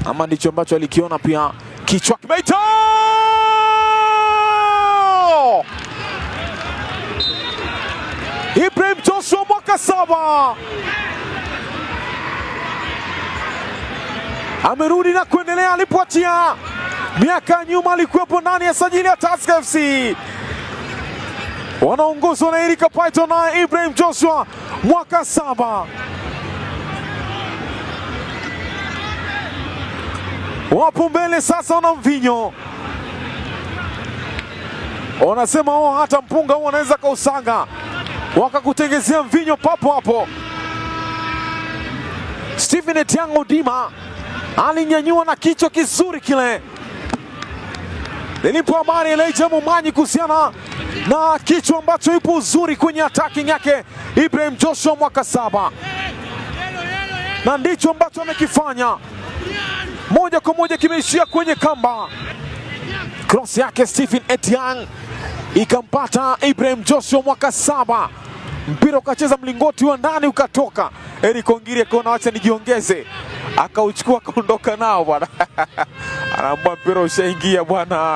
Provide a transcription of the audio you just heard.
ama ndicho ambacho alikiona pia. Kichwa kimeita Ibrahim Joshua mwaka 7 amerudi na kuendelea alipoachia miaka nyuma. Alikuwepo ndani ya sajili ya Tusker FC, wanaongozwa na Erika Python na Ibrahim Joshua mwaka 7. Wapo mbele sasa, wana mvinyo, wanasema hata mpunga huo anaweza kausaga wakakutengezea mvinyo papo hapo. Stephen Etiang Odima alinyanyua na kichwa kizuri kile. Nilipo habari Elijah Mumanyi kuhusiana na kichwa ambacho ipo uzuri kwenye attacking yake Ibrahim Joshua mwaka 7, na ndicho ambacho amekifanya. Moja kwa moja kimeishia kwenye kamba. Cross yake Stephen Etiang ikampata Ibrahim Joshua mwaka 7. Mpira ukacheza mlingoti wa ndani ukatoka. Eric Ongiri akaona acha nijiongeze, akauchukua akaondoka nao bwana. Anaambia mpira ushaingia bwana.